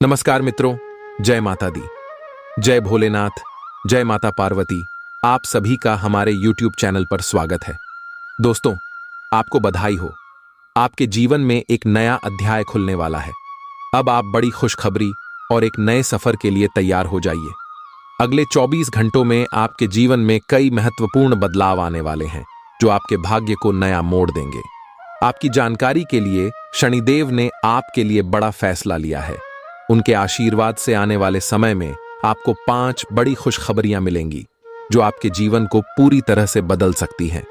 नमस्कार मित्रों, जय माता दी, जय भोलेनाथ, जय माता पार्वती। आप सभी का हमारे YouTube चैनल पर स्वागत है। दोस्तों, आपको बधाई हो, आपके जीवन में एक नया अध्याय खुलने वाला है। अब आप बड़ी खुशखबरी और एक नए सफर के लिए तैयार हो जाइए। अगले 24 घंटों में आपके जीवन में कई महत्वपूर्ण बदलाव आने वाले हैं जो आपके भाग्य को नया मोड़ देंगे। आपकी जानकारी के लिए शनिदेव ने आपके लिए बड़ा फैसला लिया है। उनके आशीर्वाद से आने वाले समय में आपको 5 बड़ी खुशखबरियां मिलेंगी जो आपके जीवन को पूरी तरह से बदल सकती हैं।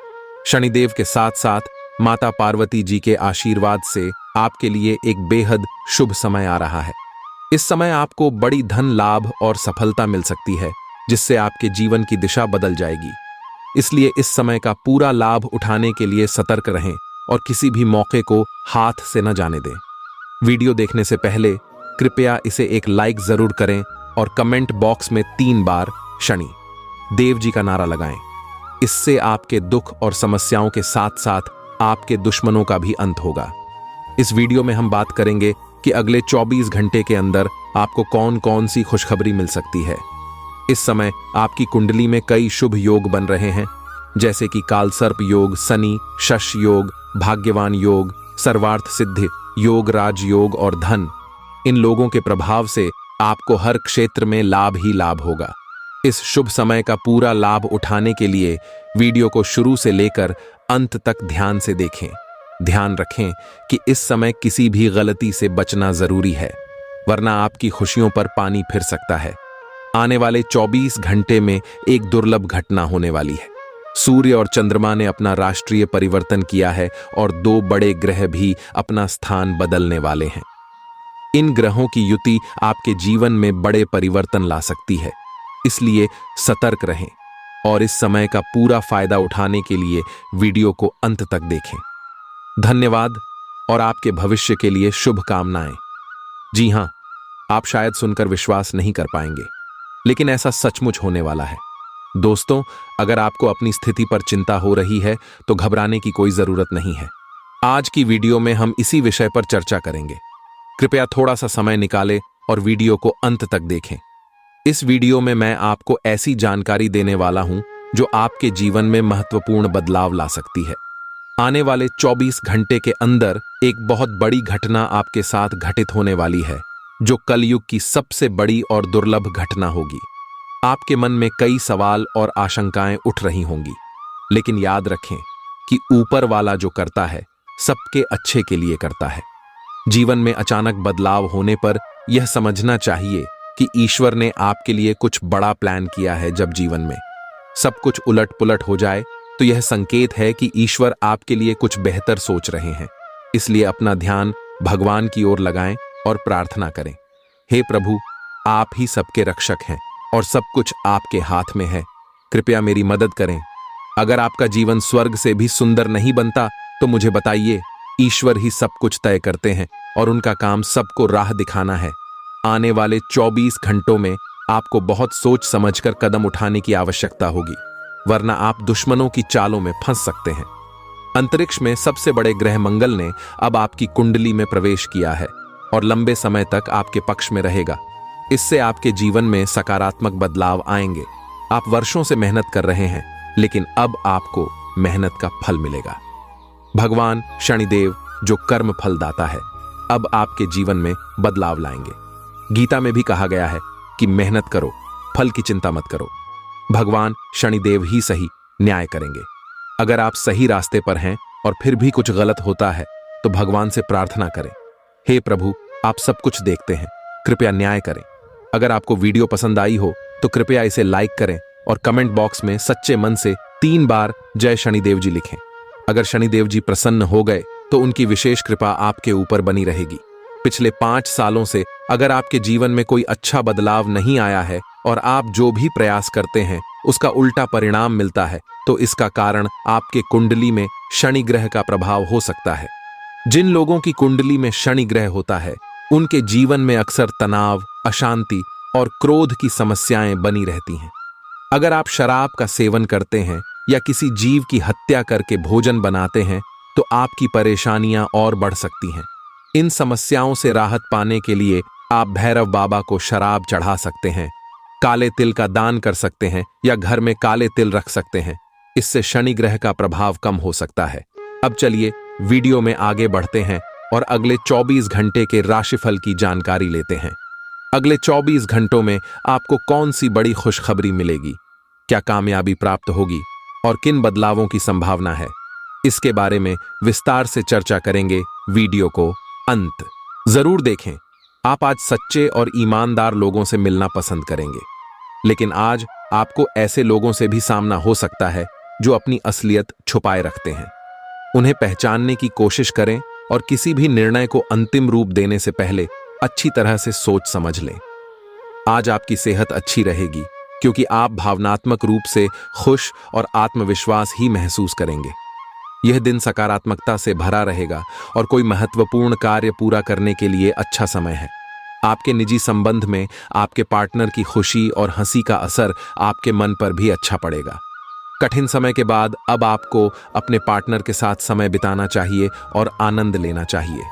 शनिदेव के साथ साथ माता पार्वती जी के आशीर्वाद से आपके लिए एक बेहद शुभ समय आ रहा है। इस समय आपको बड़ी धन लाभ और सफलता मिल सकती है जिससे आपके जीवन की दिशा बदल जाएगी। इसलिए इस समय का पूरा लाभ उठाने के लिए सतर्क रहें और किसी भी मौके को हाथ से न जाने दें। वीडियो देखने से पहले कृपया इसे एक लाइक जरूर करें और कमेंट बॉक्स में 3 बार शनि देव जी का नारा लगाएं। इससे आपके दुख और समस्याओं के साथ साथ आपके दुश्मनों का भी अंत होगा। इस वीडियो में हम बात करेंगे कि अगले 24 घंटे के अंदर आपको कौन कौन सी खुशखबरी मिल सकती है। इस समय आपकी कुंडली में कई शुभ योग बन रहे हैं, जैसे कि कालसर्प योग, शनि शश योग, भाग्यवान योग, सर्वार्थ सिद्धि योग, राजयोग और धन। इन लोगों के प्रभाव से आपको हर क्षेत्र में लाभ ही लाभ होगा। इस शुभ समय का पूरा लाभ उठाने के लिए वीडियो को शुरू से लेकर अंत तक ध्यान से देखें। ध्यान रखें कि इस समय किसी भी गलती से बचना जरूरी है, वरना आपकी खुशियों पर पानी फिर सकता है। आने वाले 24 घंटे में एक दुर्लभ घटना होने वाली है। सूर्य और चंद्रमा ने अपना राष्ट्रीय परिवर्तन किया है और 2 बड़े ग्रह भी अपना स्थान बदलने वाले हैं। इन ग्रहों की युति आपके जीवन में बड़े परिवर्तन ला सकती है, इसलिए सतर्क रहें और इस समय का पूरा फायदा उठाने के लिए वीडियो को अंत तक देखें। धन्यवाद और आपके भविष्य के लिए शुभकामनाएं। जी हां, आप शायद सुनकर विश्वास नहीं कर पाएंगे, लेकिन ऐसा सचमुच होने वाला है। दोस्तों, अगर आपको अपनी स्थिति पर चिंता हो रही है तो घबराने की कोई जरूरत नहीं है। आज की वीडियो में हम इसी विषय पर चर्चा करेंगे। कृपया थोड़ा सा समय निकालें और वीडियो को अंत तक देखें। इस वीडियो में मैं आपको ऐसी जानकारी देने वाला हूं जो आपके जीवन में महत्वपूर्ण बदलाव ला सकती है। आने वाले 24 घंटे के अंदर एक बहुत बड़ी घटना आपके साथ घटित होने वाली है, जो कलयुग की सबसे बड़ी और दुर्लभ घटना होगी। आपके मन में कई सवाल और आशंकाएं उठ रही होंगी, लेकिन याद रखें कि ऊपर वाला जो करता है सबके अच्छे के लिए करता है। जीवन में अचानक बदलाव होने पर यह समझना चाहिए कि ईश्वर ने आपके लिए कुछ बड़ा प्लान किया है। जब जीवन में सब कुछ उलट पुलट हो जाए तो यह संकेत है कि ईश्वर आपके लिए कुछ बेहतर सोच रहे हैं। इसलिए अपना ध्यान भगवान की ओर लगाएं और प्रार्थना करें। हे प्रभु, आप ही सबके रक्षक हैं और सब कुछ आपके हाथ में है। कृपया मेरी मदद करें। अगर आपका जीवन स्वर्ग से भी सुंदर नहीं बनता तो मुझे बताइए। ईश्वर ही सब कुछ तय करते हैं और उनका काम सबको राह दिखाना है। आने वाले 24 घंटों में आपको बहुत सोच समझकर कदम उठाने की आवश्यकता होगी, वरना आप दुश्मनों की चालों में फंस सकते हैं। अंतरिक्ष में सबसे बड़े ग्रह मंगल ने अब आपकी कुंडली में प्रवेश किया है और लंबे समय तक आपके पक्ष में रहेगा। इससे आपके जीवन में सकारात्मक बदलाव आएंगे। आप वर्षों से मेहनत कर रहे हैं, लेकिन अब आपको मेहनत का फल मिलेगा। भगवान शनिदेव, जो कर्म फल दाता है, अब आपके जीवन में बदलाव लाएंगे। गीता में भी कहा गया है कि मेहनत करो, फल की चिंता मत करो। भगवान शनिदेव ही सही न्याय करेंगे। अगर आप सही रास्ते पर हैं और फिर भी कुछ गलत होता है तो भगवान से प्रार्थना करें। हे प्रभु, आप सब कुछ देखते हैं, कृपया न्याय करें। अगर आपको वीडियो पसंद आई हो तो कृपया इसे लाइक करें और कमेंट बॉक्स में सच्चे मन से 3 बार जय शनिदेव जी लिखें। अगर शनिदेव जी प्रसन्न हो गए तो उनकी विशेष कृपा आपके ऊपर बनी रहेगी। पिछले 5 सालों से अगर आपके जीवन में कोई अच्छा बदलाव नहीं आया है और आप जो भी प्रयास करते हैं उसका उल्टा परिणाम मिलता है, तो इसका कारण आपके कुंडली में शनि ग्रह का प्रभाव हो सकता है। जिन लोगों की कुंडली में शनि ग्रह होता है उनके जीवन में अक्सर तनाव, अशांति और क्रोध की समस्याएं बनी रहती हैं। अगर आप शराब का सेवन करते हैं या किसी जीव की हत्या करके भोजन बनाते हैं तो आपकी परेशानियां और बढ़ सकती हैं। इन समस्याओं से राहत पाने के लिए आप भैरव बाबा को शराब चढ़ा सकते हैं, काले तिल का दान कर सकते हैं या घर में काले तिल रख सकते हैं। इससे शनि ग्रह का प्रभाव कम हो सकता है। अब चलिए वीडियो में आगे बढ़ते हैं और अगले 24 घंटे के राशिफल की जानकारी लेते हैं। अगले 24 घंटों में आपको कौन सी बड़ी खुशखबरी मिलेगी, क्या कामयाबी प्राप्त होगी और किन बदलावों की संभावना है, इसके बारे में विस्तार से चर्चा करेंगे। वीडियो को अंत जरूर देखें। आप आज सच्चे और ईमानदार लोगों से मिलना पसंद करेंगे, लेकिन आज आपको ऐसे लोगों से भी सामना हो सकता है जो अपनी असलियत छुपाए रखते हैं। उन्हें पहचानने की कोशिश करें और किसी भी निर्णय को अंतिम रूप देने से पहले अच्छी तरह से सोच समझ लें। आज आपकी सेहत अच्छी रहेगी क्योंकि आप भावनात्मक रूप से खुश और आत्मविश्वास ही महसूस करेंगे। यह दिन सकारात्मकता से भरा रहेगा और कोई महत्वपूर्ण कार्य पूरा करने के लिए अच्छा समय है। आपके निजी संबंध में आपके पार्टनर की खुशी और हंसी का असर आपके मन पर भी अच्छा पड़ेगा। कठिन समय के बाद अब आपको अपने पार्टनर के साथ समय बिताना चाहिए और आनंद लेना चाहिए।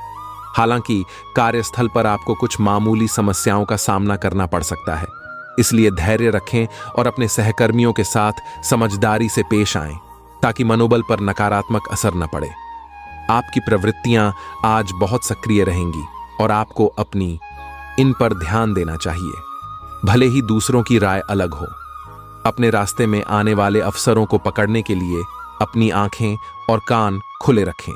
हालांकि कार्यस्थल पर आपको कुछ मामूली समस्याओं का सामना करना पड़ सकता है, इसलिए धैर्य रखें और अपने सहकर्मियों के साथ समझदारी से पेश आएं ताकि मनोबल पर नकारात्मक असर न पड़े। आपकी प्रवृत्तियां आज बहुत सक्रिय रहेंगी और आपको अपनी इन पर ध्यान देना चाहिए, भले ही दूसरों की राय अलग हो। अपने रास्ते में आने वाले अवसरों को पकड़ने के लिए अपनी आंखें और कान खुले रखें।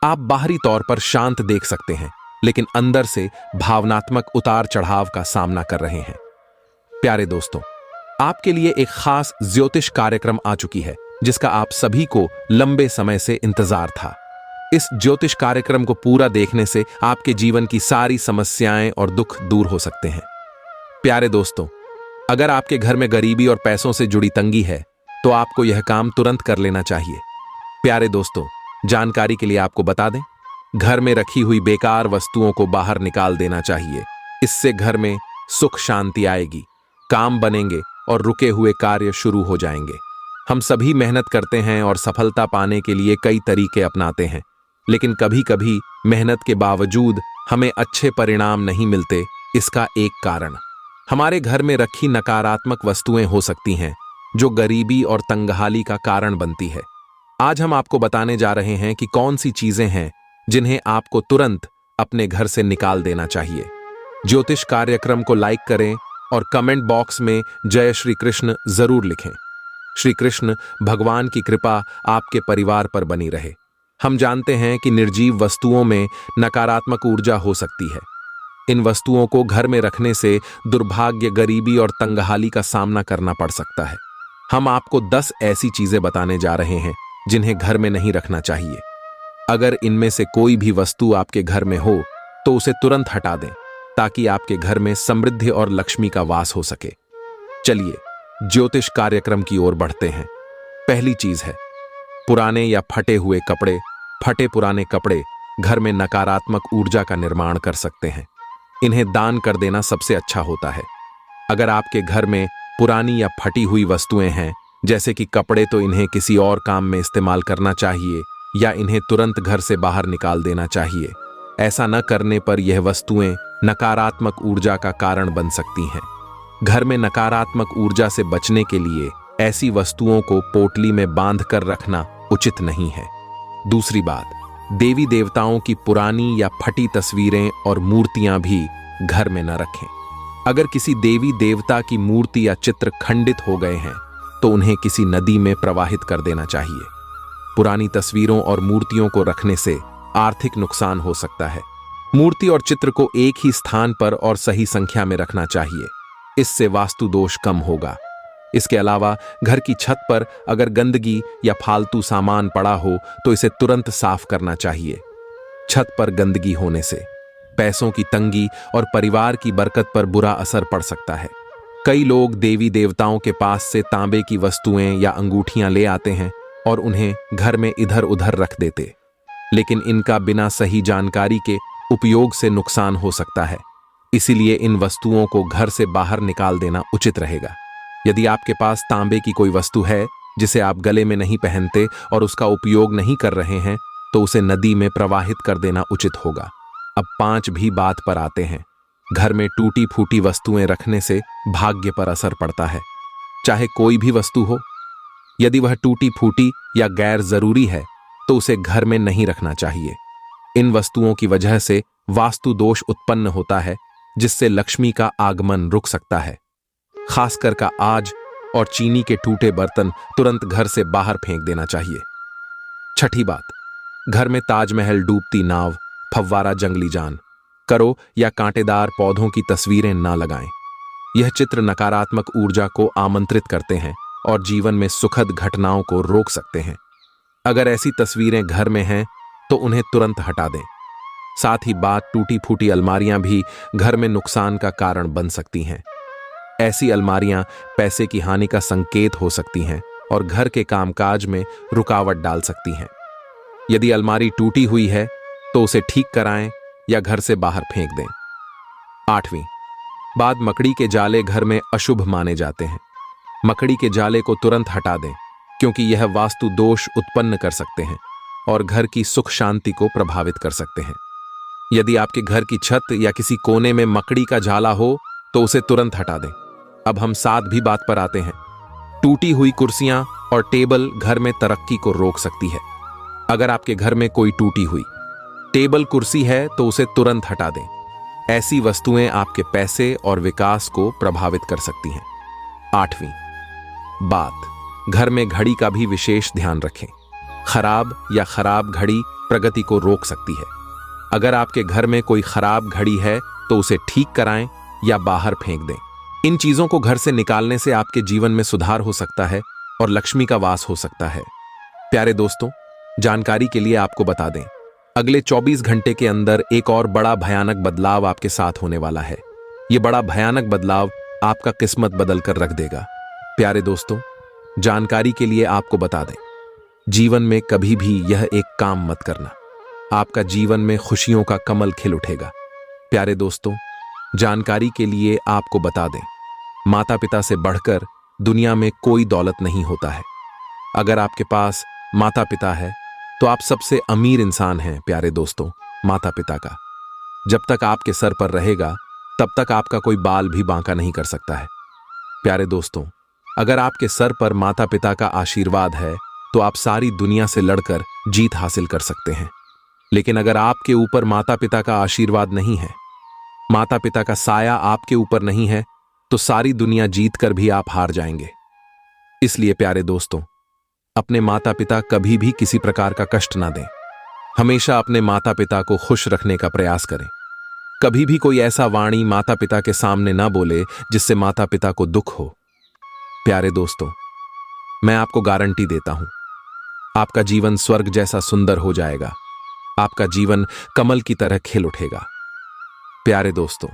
आप बाहरी तौर पर शांत देख सकते हैं, लेकिन अंदर से भावनात्मक उतार चढ़ाव का सामना कर रहे हैं। प्यारे दोस्तों, आपके लिए एक खास ज्योतिष कार्यक्रम आ चुकी है जिसका आप सभी को लंबे समय से इंतजार था। इस ज्योतिष कार्यक्रम को पूरा देखने से आपके जीवन की सारी समस्याएं और दुख दूर हो सकते हैं। प्यारे दोस्तों, अगर आपके घर में गरीबी और पैसों से जुड़ी तंगी है तो आपको यह काम तुरंत कर लेना चाहिए। प्यारे दोस्तों, जानकारी के लिए आपको बता दें, घर में रखी हुई बेकार वस्तुओं को बाहर निकाल देना चाहिए। इससे घर में सुख शांति आएगी, काम बनेंगे और रुके हुए कार्य शुरू हो जाएंगे। हम सभी मेहनत करते हैं और सफलता पाने के लिए कई तरीके अपनाते हैं, लेकिन कभी कभी मेहनत के बावजूद हमें अच्छे परिणाम नहीं मिलते। इसका एक कारण हमारे घर में रखी नकारात्मक वस्तुएं हो सकती हैं जो गरीबी और तंगहाली का कारण बनती है। आज हम आपको बताने जा रहे हैं कि कौन सी चीजें हैं जिन्हें आपको तुरंत अपने घर से निकाल देना चाहिए। ज्योतिष कार्यक्रम को लाइक करें और कमेंट बॉक्स में जय श्री कृष्ण जरूर लिखें। श्री कृष्ण भगवान की कृपा आपके परिवार पर बनी रहे। हम जानते हैं कि निर्जीव वस्तुओं में नकारात्मक ऊर्जा हो सकती है। इन वस्तुओं को घर में रखने से दुर्भाग्य, गरीबी और तंगहाली का सामना करना पड़ सकता है। हम आपको 10 ऐसी चीजें बताने जा रहे हैं जिन्हें घर में नहीं रखना चाहिए। अगर इनमें से कोई भी वस्तु आपके घर में हो तो उसे तुरंत हटा दें ताकि आपके घर में समृद्धि और लक्ष्मी का वास हो सके। चलिए ज्योतिष कार्यक्रम की ओर बढ़ते हैं। पहली चीज है पुराने या फटे हुए कपड़े। फटे पुराने कपड़े घर में नकारात्मक ऊर्जा का निर्माण कर सकते हैं। इन्हें दान कर देना सबसे अच्छा होता है। अगर आपके घर में पुरानी या फटी हुई वस्तुएं हैं, जैसे कि कपड़े, तो इन्हें किसी और काम में इस्तेमाल करना चाहिए या इन्हें तुरंत घर से बाहर निकाल देना चाहिए। ऐसा न करने पर यह वस्तुएं नकारात्मक ऊर्जा का कारण बन सकती हैं। घर में नकारात्मक ऊर्जा से बचने के लिए ऐसी वस्तुओं को पोटली में बांध कर रखना उचित नहीं है। दूसरी बात, देवी देवताओं की पुरानी या फटी तस्वीरें और मूर्तियां भी घर में न रखें। अगर किसी देवी देवता की मूर्ति या चित्र खंडित हो गए हैं तो उन्हें किसी नदी में प्रवाहित कर देना चाहिए। पुरानी तस्वीरों और मूर्तियों को रखने से आर्थिक नुकसान हो सकता है। मूर्ति और चित्र को एक ही स्थान पर और सही संख्या में रखना चाहिए। इससे वास्तु दोष कम होगा। इसके अलावा घर की छत पर अगर गंदगी या फालतू सामान पड़ा हो तो इसे तुरंत साफ करना चाहिए। छत पर गंदगी होने से पैसों की तंगी और परिवार की बरकत पर बुरा असर पड़ सकता है। कई लोग देवी देवताओं के पास से तांबे की वस्तुएं या अंगूठियां ले आते हैं और उन्हें घर में इधर उधर रख देते, लेकिन इनका बिना सही जानकारी के उपयोग से नुकसान हो सकता है। इसीलिए इन वस्तुओं को घर से बाहर निकाल देना उचित रहेगा। यदि आपके पास तांबे की कोई वस्तु है जिसे आप गले में नहीं पहनते और उसका उपयोग नहीं कर रहे हैं तो उसे नदी में प्रवाहित कर देना उचित होगा। अब 5 भी बात पर आते हैं। घर में टूटी फूटी वस्तुएं रखने से भाग्य पर असर पड़ता है, चाहे कोई भी वस्तु हो। यदि वह टूटी फूटी या गैर जरूरी है तो उसे घर में नहीं रखना चाहिए। इन वस्तुओं की वजह से वास्तु दोष उत्पन्न होता है, जिससे लक्ष्मी का आगमन रुक सकता है। खासकर का आज और चीनी के टूटे बर्तन तुरंत घर से बाहर फेंक देना चाहिए। छठी बात, घर में ताजमहल, डूबती नाव, फव्वारा, जंगली जान करो या कांटेदार पौधों की तस्वीरें ना लगाएं। यह चित्र नकारात्मक ऊर्जा को आमंत्रित करते हैं और जीवन में सुखद घटनाओं को रोक सकते हैं। अगर ऐसी तस्वीरें घर में हैं तो उन्हें तुरंत हटा दें। साथ ही बात, टूटी फूटी अलमारियां भी घर में नुकसान का कारण बन सकती हैं। ऐसी अलमारियां पैसे की हानि का संकेत हो सकती हैं और घर के कामकाज में रुकावट डाल सकती हैं। यदि अलमारी टूटी हुई है तो उसे ठीक कराएं या घर से बाहर फेंक दें। 8वीं बात, मकड़ी के जाले घर में अशुभ माने जाते हैं। मकड़ी के जाले को तुरंत हटा दें, क्योंकि यह वास्तु दोष उत्पन्न कर सकते हैं और घर की सुख शांति को प्रभावित कर सकते हैं। यदि आपके घर की छत या किसी कोने में मकड़ी का जाला हो तो उसे तुरंत हटा दें। अब हम 7वीं बात पर आते हैं। टूटी हुई कुर्सियां और टेबल घर में तरक्की को रोक सकती है। अगर आपके घर में कोई टूटी हुई टेबल, कुर्सी है तो उसे तुरंत हटा दें। ऐसी वस्तुएं आपके पैसे और विकास को प्रभावित कर सकती हैं। 8वीं बात, घर में घड़ी का भी विशेष ध्यान रखें। खराब घड़ी प्रगति को रोक सकती है। अगर आपके घर में कोई खराब घड़ी है तो उसे ठीक कराएं या बाहर फेंक दें। इन चीजों को घर से निकालने से आपके जीवन में सुधार हो सकता है और लक्ष्मी का वास हो सकता है। प्यारे दोस्तों, जानकारी के लिए आपको बता दें, अगले 24 घंटे के अंदर एक और बड़ा भयानक बदलाव आपके साथ होने वाला है। यह बड़ा भयानक बदलाव आपका किस्मत बदल कर रख देगा। प्यारे दोस्तों, जानकारी के लिए आपको बता दें, जीवन में कभी भी यह एक काम मत करना। आपका जीवन में खुशियों का कमल खिल उठेगा। प्यारे दोस्तों, जानकारी के लिए आपको बता दें, माता पिता से बढ़कर दुनिया में कोई दौलत नहीं होता है। अगर आपके पास माता पिता है तो आप सबसे अमीर इंसान हैं। प्यारे दोस्तों, माता पिता का जब तक आपके सर पर रहेगा तब तक आपका कोई बाल भी बांका नहीं कर सकता है। प्यारे दोस्तों, अगर आपके सर पर माता पिता का आशीर्वाद है तो आप सारी दुनिया से लड़कर जीत हासिल कर सकते हैं। लेकिन अगर आपके ऊपर माता पिता का आशीर्वाद नहीं है, माता पिता का साया आपके ऊपर नहीं है, तो सारी दुनिया जीत कर भी आप हार जाएंगे। इसलिए प्यारे दोस्तों, अपने माता पिता कभी भी किसी प्रकार का कष्ट ना दें। हमेशा अपने माता पिता को खुश रखने का प्रयास करें। कभी भी कोई ऐसा वाणी माता पिता के सामने ना बोले जिससे माता पिता को दुख हो। प्यारे दोस्तों, मैं आपको गारंटी देता हूं, आपका जीवन स्वर्ग जैसा सुंदर हो जाएगा। आपका जीवन कमल की तरह खिल उठेगा। प्यारे दोस्तों,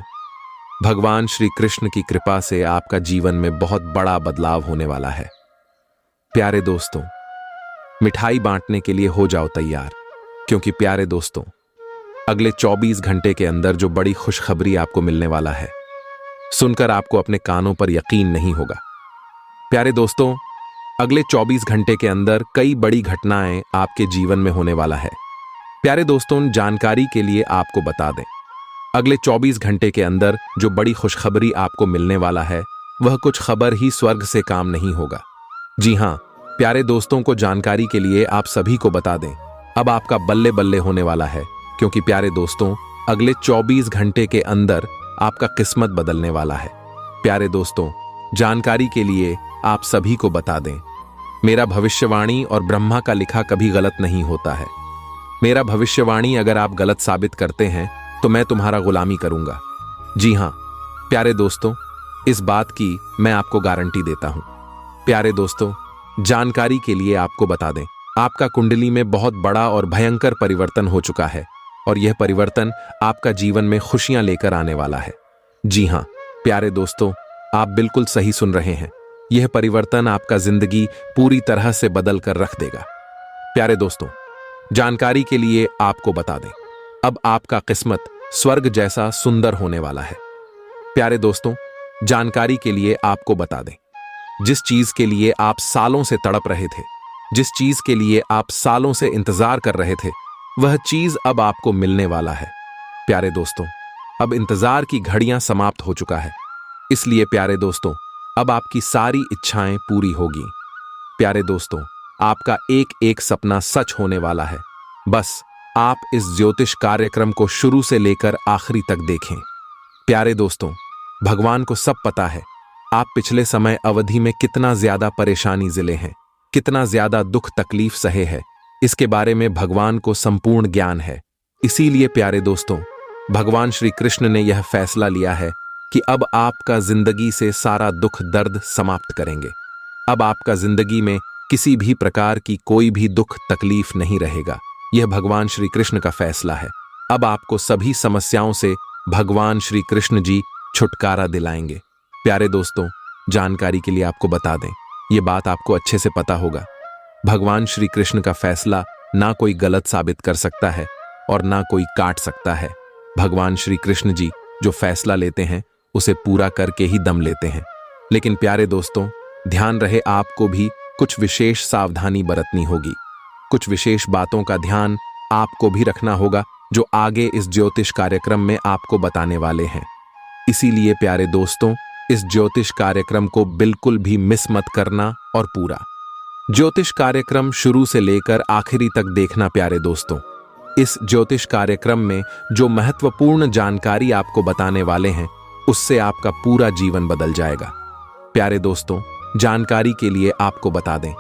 भगवान श्री कृष्ण की कृपा से आपका जीवन में बहुत बड़ा बदलाव होने वाला है। प्यारे दोस्तों, मिठाई बांटने के लिए हो जाओ तैयार, क्योंकि प्यारे दोस्तों, अगले 24 घंटे के अंदर जो बड़ी खुशखबरी आपको मिलने वाला है, सुनकर आपको अपने कानों पर यकीन नहीं होगा। प्यारे दोस्तों, अगले 24 घंटे के अंदर कई बड़ी घटनाएं आपके जीवन में होने वाला है। प्यारे दोस्तों, जानकारी के लिए आपको बता दें, अगले 24 घंटे के अंदर जो बड़ी खुशखबरी आपको मिलने वाला है, वह कुछ खबर ही स्वर्ग से काम नहीं होगा। जी हां, प्यारे दोस्तों को जानकारी के लिए आप सभी को बता दें, अब आपका बल्ले बल्ले होने वाला है, क्योंकि प्यारे दोस्तों, अगले 24 घंटे के अंदर आपका किस्मत बदलने वाला है। प्यारे दोस्तों, जानकारी के लिए आप सभी को बता दें, मेरा भविष्यवाणी और ब्रह्मा का लिखा कभी गलत नहीं होता है। मेरा भविष्यवाणी अगर आप गलत साबित करते हैं तो मैं तुम्हारा गुलामी करूंगा। जी हां प्यारे दोस्तों, इस बात की मैं आपको गारंटी देता हूं। प्यारे दोस्तों, जानकारी के लिए आपको बता दें, आपका कुंडली में बहुत बड़ा और भयंकर परिवर्तन हो चुका है और यह परिवर्तन आपका जीवन में खुशियां लेकर आने वाला है। जी हां प्यारे दोस्तों, आप बिल्कुल सही सुन रहे हैं। यह परिवर्तन आपका जिंदगी पूरी तरह से बदल कर रख देगा। प्यारे दोस्तों, जानकारी के लिए आपको बता दें, अब आपका किस्मत स्वर्ग जैसा सुंदर होने वाला है। प्यारे दोस्तों, जानकारी के लिए आपको बता दें, जिस चीज के लिए आप सालों से तड़प रहे थे, जिस चीज के लिए आप सालों से इंतजार कर रहे थे, वह चीज अब आपको मिलने वाला है। प्यारे दोस्तों, अब इंतजार की घड़ियां समाप्त हो चुका है। इसलिए प्यारे दोस्तों, अब आपकी सारी इच्छाएं पूरी होगी। प्यारे दोस्तों, आपका एक एक सपना सच होने वाला है। बस आप इस ज्योतिष कार्यक्रम को शुरू से लेकर आखिरी तक देखें। प्यारे दोस्तों, भगवान को सब पता है आप पिछले समय अवधि में कितना ज्यादा परेशानी जिले हैं, कितना ज्यादा दुख तकलीफ सहे है। इसके बारे में भगवान को संपूर्ण ज्ञान है। इसीलिए प्यारे दोस्तों, भगवान श्री कृष्ण ने यह फैसला लिया है कि अब आपका जिंदगी से सारा दुख दर्द समाप्त करेंगे। अब आपका जिंदगी में किसी भी प्रकार की कोई भी दुख तकलीफ नहीं रहेगा। यह भगवान श्री कृष्ण का फैसला है। अब आपको सभी समस्याओं से भगवान श्री कृष्ण जी छुटकारा दिलाएंगे। प्यारे दोस्तों, जानकारी के लिए आपको बता दें, यह बात आपको अच्छे से पता होगा, भगवान श्री कृष्ण का फैसला ना कोई गलत साबित कर सकता है और ना कोई काट सकता है। भगवान श्री कृष्ण जी जो फैसला लेते हैं उसे पूरा करके ही दम लेते हैं। लेकिन प्यारे दोस्तों, ध्यान रहे आपको भी कुछ विशेष सावधानी बरतनी होगी। कुछ विशेष बातों का ध्यान आपको भी रखना होगा जो आगे इस ज्योतिष कार्यक्रम में आपको बताने वाले हैं। इसीलिए प्यारे दोस्तों, इस ज्योतिष कार्यक्रम को बिल्कुल भी मिस मत करना और पूरा ज्योतिष कार्यक्रम शुरू से लेकर आखिरी तक देखना। प्यारे दोस्तों, इस ज्योतिष कार्यक्रम में जो महत्वपूर्ण जानकारी आपको बताने वाले हैं उससे आपका पूरा जीवन बदल जाएगा। प्यारे दोस्तों, जानकारी के लिए आपको बता दें,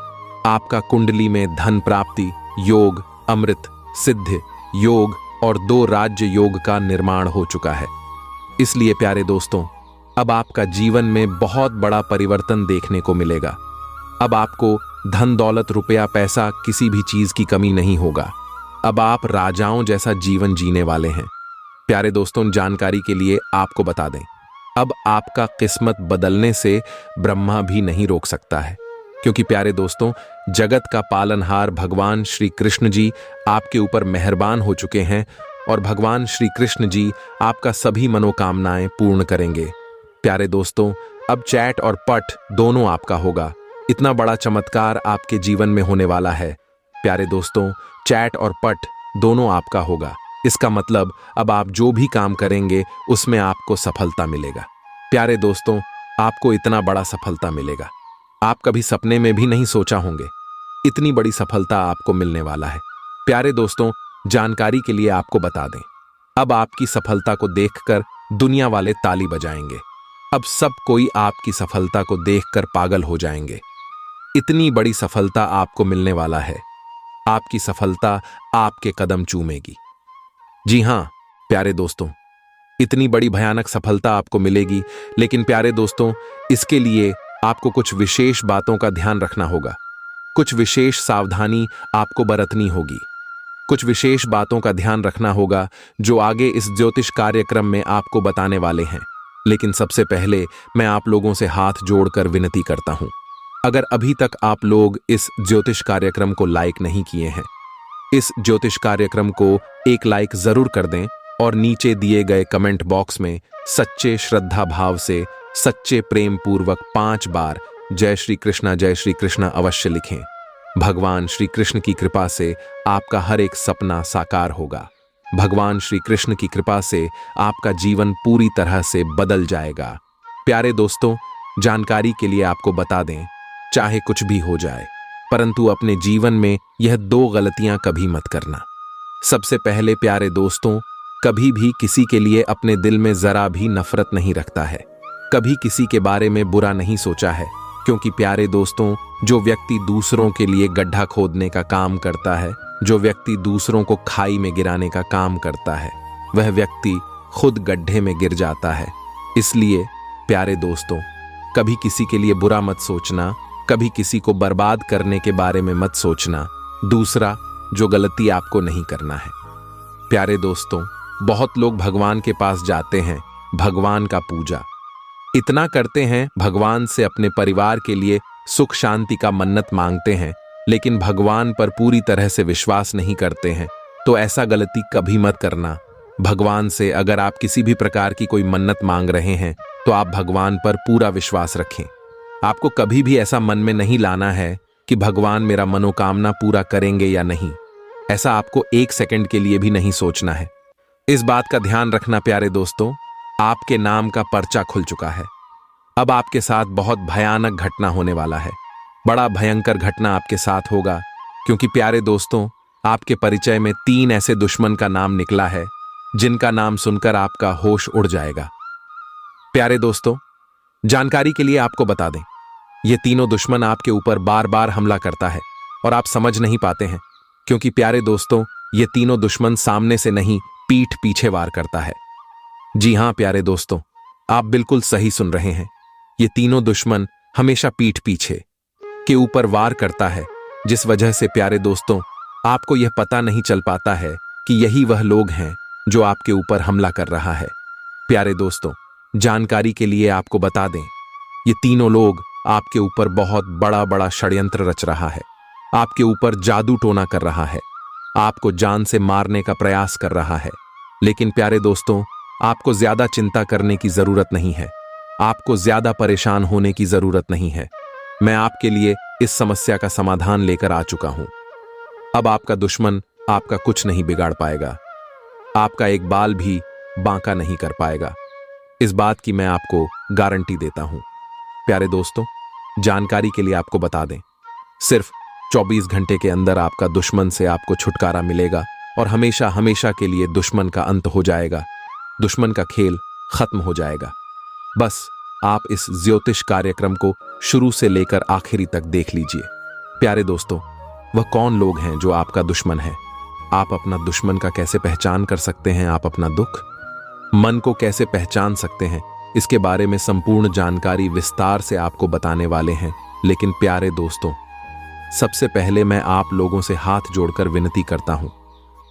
आपका कुंडली में धन प्राप्ति योग, अमृत सिद्ध योग और 2 राज्य योग का निर्माण हो चुका है। इसलिए प्यारे दोस्तों, अब आपका जीवन में बहुत बड़ा परिवर्तन देखने को मिलेगा। अब आपको धन दौलत रुपया पैसा किसी भी चीज की कमी नहीं होगा। अब आप राजाओं जैसा जीवन जीने वाले हैं। प्यारे दोस्तों, जानकारी के लिए आपको बता दें, अब आपका किस्मत बदलने से ब्रह्मा भी नहीं रोक सकता है, क्योंकि प्यारे दोस्तों, जगत का पालनहार भगवान श्री कृष्ण जी आपके ऊपर मेहरबान हो चुके हैं और भगवान श्री कृष्ण जी आपका सभी मनोकामनाएं पूर्ण करेंगे। प्यारे दोस्तों, अब चैट और पट दोनों आपका होगा। इतना बड़ा चमत्कार आपके जीवन में होने वाला है। प्यारे दोस्तों, चैट और पट दोनों आपका होगा। इसका मतलब अब आप जो भी काम करेंगे उसमें आपको सफलता मिलेगा। प्यारे दोस्तों, आपको इतना बड़ा सफलता मिलेगा, आप कभी सपने में भी नहीं सोचा होंगे। इतनी बड़ी सफलता आपको मिलने वाला है। प्यारे दोस्तों, जानकारी के लिए आपको बता दें, अब आपकी सफलता को देखकर दुनिया वाले ताली बजाएंगे। अब सब कोई आपकी सफलता को देखकर पागल हो जाएंगे। इतनी बड़ी सफलता आपको मिलने वाला है। आपकी सफलता आपके कदम चूमेगी। जी हां प्यारे दोस्तों, इतनी बड़ी भयानक सफलता आपको मिलेगी। लेकिन प्यारे दोस्तों, इसके लिए आपको कुछ विशेष बातों का ध्यान रखना होगा। कुछ विशेष सावधानी आपको बरतनी होगी। कुछ विशेष बातों का ध्यान रखना होगा जो आगे इस ज्योतिष कार्यक्रम में आपको बताने वाले हैं। लेकिन सबसे पहले मैं आप लोगों से हाथ जोड़कर विनती करता हूं, अगर अभी तक आप लोग इस ज्योतिष कार्यक्रम को लाइक नहीं किए हैं, इस ज्योतिष कार्यक्रम को एक लाइक जरूर कर दें और नीचे दिए गए कमेंट बॉक्स में सच्चे श्रद्धा भाव से, सच्चे प्रेम पूर्वक 5 बार जय श्री कृष्णा अवश्य लिखें। भगवान श्री कृष्ण की कृपा से आपका हर एक सपना साकार होगा। भगवान श्री कृष्ण की कृपा से आपका जीवन पूरी तरह से बदल जाएगा। प्यारे दोस्तों, जानकारी के लिए आपको बता दें, चाहे कुछ भी हो जाए, परंतु अपने जीवन में यह 2 गलतियां कभी मत करना। सबसे पहले प्यारे दोस्तों, कभी भी किसी के लिए अपने दिल में जरा भी नफरत नहीं रखता है, कभी किसी के बारे में बुरा नहीं सोचा है, क्योंकि प्यारे दोस्तों, जो व्यक्ति दूसरों के लिए गड्ढा खोदने का काम करता है, जो व्यक्ति दूसरों को खाई में गिराने का काम करता है, वह व्यक्ति खुद गड्ढे में गिर जाता है। इसलिए प्यारे दोस्तों, कभी किसी के लिए बुरा मत सोचना, कभी किसी को बर्बाद करने के बारे में मत सोचना। दूसरा, जो गलती आपको नहीं करना है। प्यारे दोस्तों, बहुत लोग भगवान के पास जाते हैं, भगवान का पूजा इतना करते हैं, भगवान से अपने परिवार के लिए सुख शांति का मन्नत मांगते हैं, लेकिन भगवान पर पूरी तरह से विश्वास नहीं करते हैं। तो ऐसा गलती कभी मत करना। भगवान से अगर आप किसी भी प्रकार की कोई मन्नत मांग रहे हैं तो आप भगवान पर पूरा विश्वास रखें। आपको कभी भी ऐसा मन में नहीं लाना है कि भगवान मेरा मनोकामना पूरा करेंगे या नहीं। ऐसा आपको 1 सेकंड के लिए भी नहीं सोचना है। इस बात का ध्यान रखना प्यारे दोस्तों, आपके नाम का पर्चा खुल चुका है। अब आपके साथ बहुत भयानक घटना होने वाला है। बड़ा भयंकर घटना आपके साथ होगा, क्योंकि प्यारे दोस्तों, आपके परिचय में 3 ऐसे दुश्मन का नाम निकला है जिनका नाम सुनकर आपका होश उड़ जाएगा। प्यारे दोस्तों, जानकारी के लिए आपको बता दें, ये तीनों दुश्मन आपके ऊपर बार बार हमला करता है और आप समझ नहीं पाते हैं, क्योंकि प्यारे दोस्तों, ये तीनों दुश्मन सामने से नहीं, पीठ पीछे वार करता है। जी हां प्यारे दोस्तों, आप बिल्कुल सही सुन रहे हैं। ये तीनों दुश्मन हमेशा पीठ पीछे के ऊपर वार करता है, जिस वजह से प्यारे दोस्तों, आपको यह पता नहीं चल पाता है कि यही वह लोग हैं जो आपके ऊपर हमला कर रहा है। प्यारे दोस्तों, जानकारी के लिए आपको बता दें, ये तीनों लोग आपके ऊपर बहुत बड़ा बड़ा षड्यंत्र रच रहा है, आपके ऊपर जादू टोना कर रहा है, आपको जान से मारने का प्रयास कर रहा है। लेकिन प्यारे दोस्तों, आपको ज्यादा चिंता करने की जरूरत नहीं है, आपको ज्यादा परेशान होने की जरूरत नहीं है। मैं आपके लिए इस समस्या का समाधान लेकर आ चुका हूं। अब आपका दुश्मन आपका कुछ नहीं बिगाड़ पाएगा, आपका एक बाल भी बांका नहीं कर पाएगा। इस बात की मैं आपको गारंटी देता हूं। प्यारे दोस्तों, जानकारी के लिए आपको बता दें, सिर्फ 24 घंटे के अंदर आपका दुश्मन से आपको छुटकारा मिलेगा और हमेशा हमेशा के लिए दुश्मन का अंत हो जाएगा, दुश्मन का खेल खत्म हो जाएगा। बस आप इस ज्योतिष कार्यक्रम को शुरू से लेकर आखिरी तक देख लीजिए। प्यारे दोस्तों, वह कौन लोग हैं जो आपका दुश्मन है? आप अपना दुश्मन का कैसे पहचान कर सकते हैं? आप अपना दुख, मन को कैसे पहचान सकते हैं? इसके बारे में संपूर्ण जानकारी विस्तार से आपको बताने वाले हैं। लेकिन प्यारे दोस्तों, सबसे पहले मैं आप लोगों से हाथ जोड़कर विनती करता हूं,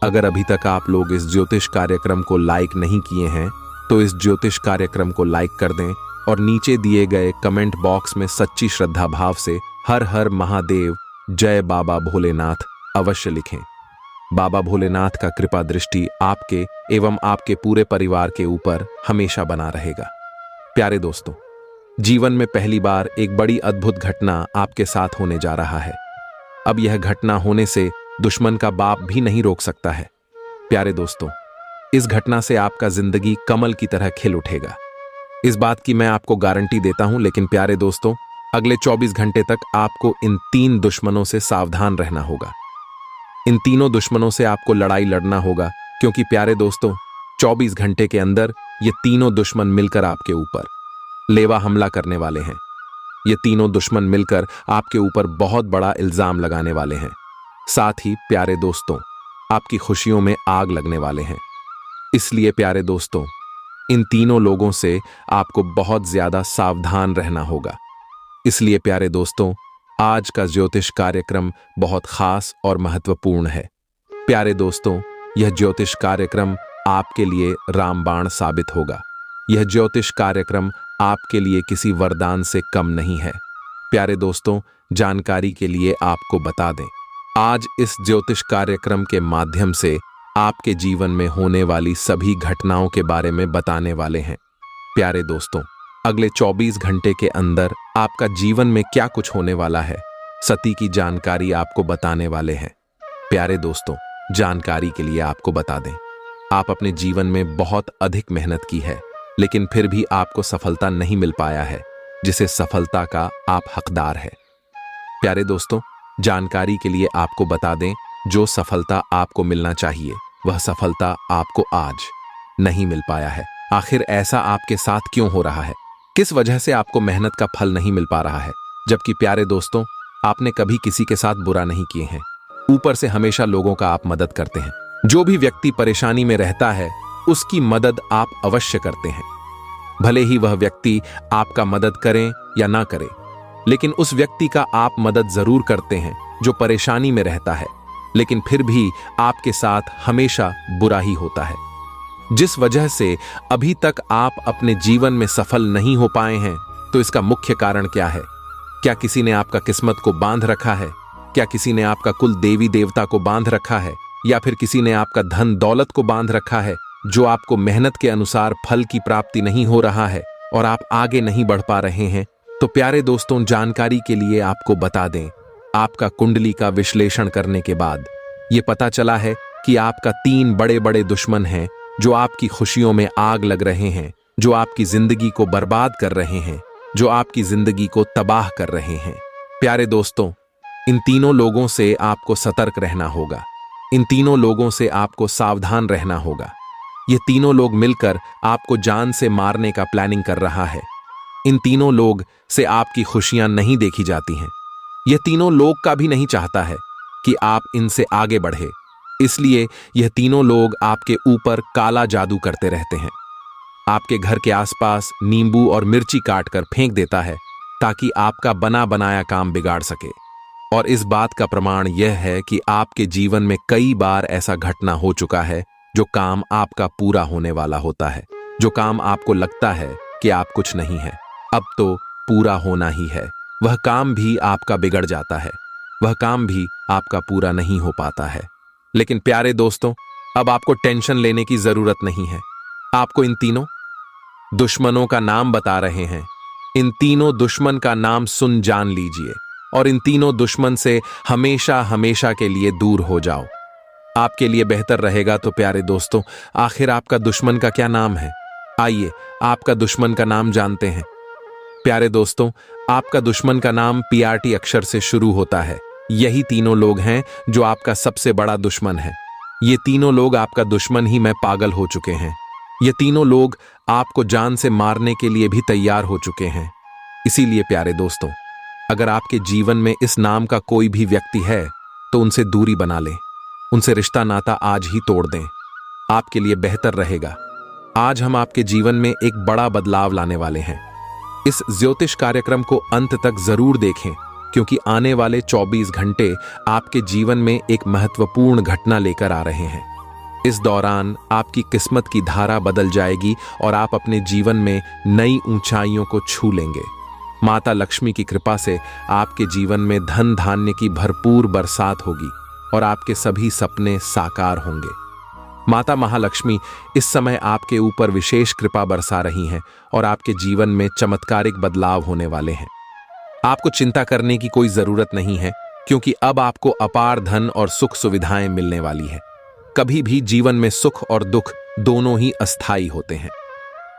अगर अभी तक आप लोग इस ज्योतिष कार्यक्रम को लाइक नहीं किए हैं तो इस ज्योतिष कार्यक्रम को लाइक कर दें और नीचे दिए गए कमेंट बॉक्स में सच्ची श्रद्धा भाव से हर हर महादेव, जय बाबा भोलेनाथ अवश्य लिखें। बाबा भोलेनाथ का कृपा दृष्टि आपके एवं आपके पूरे परिवार के ऊपर हमेशा बना रहेगा। प्यारे दोस्तों, जीवन में पहली बार एक बड़ी अद्भुत घटना आपके साथ होने जा रहा है। अब यह घटना होने से दुश्मन का बाप भी नहीं रोक सकता है। प्यारे दोस्तों, इस घटना से आपका जिंदगी कमल की तरह खिल उठेगा, इस बात की मैं आपको गारंटी देता हूं। लेकिन प्यारे दोस्तों, अगले 24 घंटे तक आपको इन 3 दुश्मनों से सावधान रहना होगा। इन तीनों दुश्मनों से आपको लड़ाई लड़ना होगा, क्योंकि प्यारे दोस्तों, 24 घंटे के अंदर ये तीनों दुश्मन मिलकर आपके ऊपर लेवा हमला करने वाले हैं। ये तीनों दुश्मन मिलकर आपके ऊपर बहुत बड़ा इल्जाम लगाने वाले हैं। साथ ही प्यारे दोस्तों, आपकी खुशियों में आग लगने वाले हैं। इसलिए प्यारे दोस्तों, इन तीनों लोगों से आपको बहुत ज्यादा सावधान रहना होगा। इसलिए प्यारे दोस्तों, आज का ज्योतिष कार्यक्रम बहुत खास और महत्वपूर्ण है। प्यारे दोस्तों, यह ज्योतिष कार्यक्रम आपके लिए रामबाण साबित होगा। यह ज्योतिष कार्यक्रम आपके लिए किसी वरदान से कम नहीं है। प्यारे दोस्तों, जानकारी के लिए आपको बता दें, आज इस ज्योतिष कार्यक्रम के माध्यम से आपके जीवन में होने वाली सभी घटनाओं के बारे में बताने वाले हैं। प्यारे दोस्तों, अगले 24 घंटे के अंदर आपका जीवन में क्या कुछ होने वाला है, सती की जानकारी आपको बताने वाले हैं। प्यारे दोस्तों, जानकारी के लिए आपको बता दें, आप अपने जीवन में बहुत अधिक मेहनत की है, लेकिन फिर भी आपको सफलता नहीं मिल पाया है, जिसे सफलता का आप हकदार है। प्यारे दोस्तों, जानकारी के लिए आपको बता दें, जो सफलता आपको मिलना चाहिए वह सफलता आपको आज नहीं मिल पाया है। आखिर ऐसा आपके साथ क्यों हो रहा है? किस वजह से आपको मेहनत का फल नहीं मिल पा रहा है? जबकि प्यारे दोस्तों, आपने कभी किसी के साथ बुरा नहीं किए हैं, ऊपर से हमेशा लोगों का आप मदद करते हैं। जो भी व्यक्ति परेशानी में रहता है उसकी मदद आप अवश्य करते हैं, भले ही वह व्यक्ति आपका मदद करें या ना करे, लेकिन उस व्यक्ति का आप मदद जरूर करते हैं जो परेशानी में रहता है, लेकिन फिर भी आपके साथ हमेशा बुरा ही होता है। जिस वजह से अभी तक आप अपने जीवन में सफल नहीं हो पाए हैं, तो इसका मुख्य कारण क्या है? क्या किसी ने आपका किस्मत को बांध रखा है? क्या किसी ने आपका कुल देवी देवता को बांध रखा है? या फिर किसी ने आपका धन दौलत को बांध रखा है, जो आपको मेहनत के अनुसार फल की प्राप्ति नहीं हो रहा है और आप आगे नहीं बढ़ पा रहे हैं? तो प्यारे दोस्तों, जानकारी के लिए आपको बता दें, आपका कुंडली का विश्लेषण करने के बाद ये पता चला है कि आपका 3 बड़े बड़े दुश्मन हैं जो आपकी खुशियों में आग लग रहे हैं, जो आपकी जिंदगी को बर्बाद कर रहे हैं, जो आपकी जिंदगी को तबाह कर रहे हैं। प्यारे दोस्तों, इन तीनों लोगों से आपको सतर्क रहना होगा। इन तीनों लोगों से आपको सावधान रहना होगा। ये तीनों लोग मिलकर आपको जान से मारने का प्लानिंग कर रहा है। इन तीनों लोग से आपकी खुशियां नहीं देखी जाती हैं। यह तीनों लोग का भी नहीं चाहता है कि आप इनसे आगे बढ़े। इसलिए यह तीनों लोग आपके ऊपर काला जादू करते रहते हैं। आपके घर के आसपास नींबू और मिर्ची काट कर फेंक देता है ताकि आपका बना बनाया काम बिगाड़ सके। और इस बात का प्रमाण यह है कि आपके जीवन में कई बार ऐसा घटना हो चुका है, जो काम आपका पूरा होने वाला होता है, जो काम आपको लगता है कि आप कुछ नहीं है, अब तो पूरा होना ही है, वह काम भी आपका बिगड़ जाता है, वह काम भी आपका पूरा नहीं हो पाता है। लेकिन प्यारे दोस्तों, अब आपको टेंशन लेने की जरूरत नहीं है। आपको इन तीनों दुश्मनों का नाम बता रहे हैं। इन तीनों दुश्मन का नाम सुन जान लीजिए और इन तीनों दुश्मन से हमेशा हमेशा के लिए दूर हो जाओ। आपके लिए बेहतर रहेगा। तो प्यारे दोस्तों, आखिर आपका दुश्मन का क्या नाम है? आइए आपका दुश्मन का नाम जानते हैं। प्यारे दोस्तों, आपका दुश्मन का नाम PRT अक्षर से शुरू होता है। यही तीनों लोग हैं जो आपका सबसे बड़ा दुश्मन है। ये तीनों लोग आपका दुश्मन ही में पागल हो चुके हैं। ये तीनों लोग आपको जान से मारने के लिए भी तैयार हो चुके हैं। इसीलिए प्यारे दोस्तों, अगर आपके जीवन में इस नाम का कोई भी व्यक्ति है तो उनसे दूरी बना लें, उनसे रिश्ता नाता आज ही तोड़ दें। आपके लिए बेहतर रहेगा। आज हम आपके जीवन में एक बड़ा बदलाव लाने वाले हैं। इस ज्योतिष कार्यक्रम को अंत तक जरूर देखें, क्योंकि आने वाले 24 घंटे आपके जीवन में एक महत्वपूर्ण घटना लेकर आ रहे हैं। इस दौरान आपकी किस्मत की धारा बदल जाएगी और आप अपने जीवन में नई ऊंचाइयों को छू लेंगे। माता लक्ष्मी की कृपा से आपके जीवन में धन धान्य की भरपूर बरसात होगी और आपके सभी सपने साकार होंगे। माता महालक्ष्मी इस समय आपके ऊपर विशेष कृपा बरसा रही हैं और आपके जीवन में चमत्कारिक बदलाव होने वाले हैं। आपको चिंता करने की कोई जरूरत नहीं है, क्योंकि अब आपको अपार धन और सुख सुविधाएं मिलने वाली है। कभी भी जीवन में सुख और दुख दोनों ही अस्थायी होते हैं।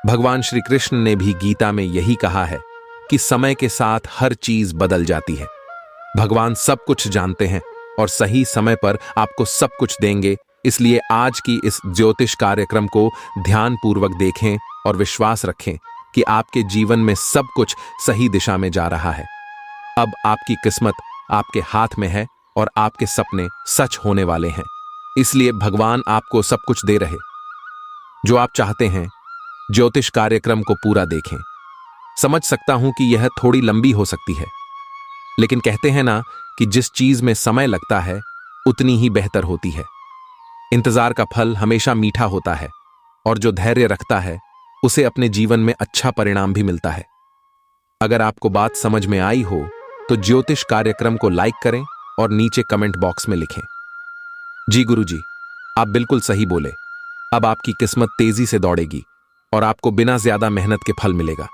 भगवान श्री कृष्ण ने भी गीता में यही कहा है कि समय के साथ हर चीज बदल जाती है। भगवान सब कुछ जानते हैं और सही समय पर आपको सब कुछ देंगे। इसलिए आज की इस ज्योतिष कार्यक्रम को ध्यानपूर्वक देखें और विश्वास रखें कि आपके जीवन में सब कुछ सही दिशा में जा रहा है। अब आपकी किस्मत आपके हाथ में है और आपके सपने सच होने वाले हैं। इसलिए भगवान आपको सब कुछ दे रहे जो आप चाहते हैं। ज्योतिष कार्यक्रम को पूरा देखें। समझ सकता हूं कि यह थोड़ी लंबी हो सकती है, लेकिन कहते हैं ना कि जिस चीज में समय लगता है उतनी ही बेहतर होती है। इंतजार का फल हमेशा मीठा होता है और जो धैर्य रखता है उसे अपने जीवन में अच्छा परिणाम भी मिलता है। अगर आपको बात समझ में आई हो तो ज्योतिष कार्यक्रम को लाइक करें और नीचे कमेंट बॉक्स में लिखें, जी गुरुजी, आप बिल्कुल सही बोले। अब आपकी किस्मत तेजी से दौड़ेगी और आपको बिना ज्यादा मेहनत के फल मिलेगा।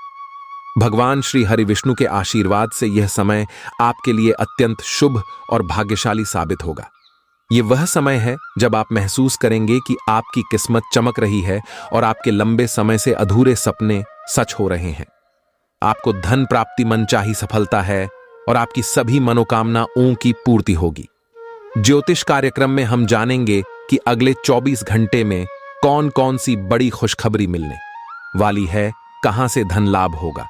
भगवान श्री हरि विष्णु के आशीर्वाद से यह समय आपके लिए अत्यंत शुभ और भाग्यशाली साबित होगा। यह वह समय है जब आप महसूस करेंगे कि आपकी किस्मत चमक रही है और आपके लंबे समय से अधूरे सपने सच हो रहे हैं। आपको धन प्राप्ति, मनचाही सफलता है और आपकी सभी मनोकामनाओं की पूर्ति होगी। ज्योतिष कार्यक्रम में हम जानेंगे कि अगले 24 घंटे में कौन कौन सी बड़ी खुशखबरी मिलने वाली है, कहां से धन लाभ होगा,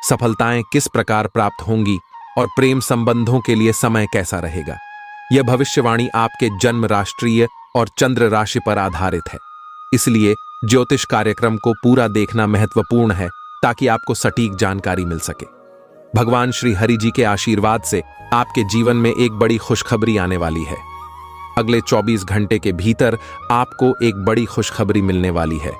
सफलताएं किस प्रकार प्राप्त होंगी और प्रेम संबंधों के लिए समय कैसा रहेगा। यह भविष्यवाणी आपके जन्म, राष्ट्रीय और चंद्र राशि पर आधारित है। इसलिए ज्योतिष कार्यक्रम को पूरा देखना महत्वपूर्ण है ताकि आपको सटीक जानकारी मिल सके। भगवान श्री हरि जी के आशीर्वाद से आपके जीवन में एक बड़ी खुशखबरी आने वाली है। अगले 24 घंटे के भीतर आपको एक बड़ी खुशखबरी मिलने वाली है।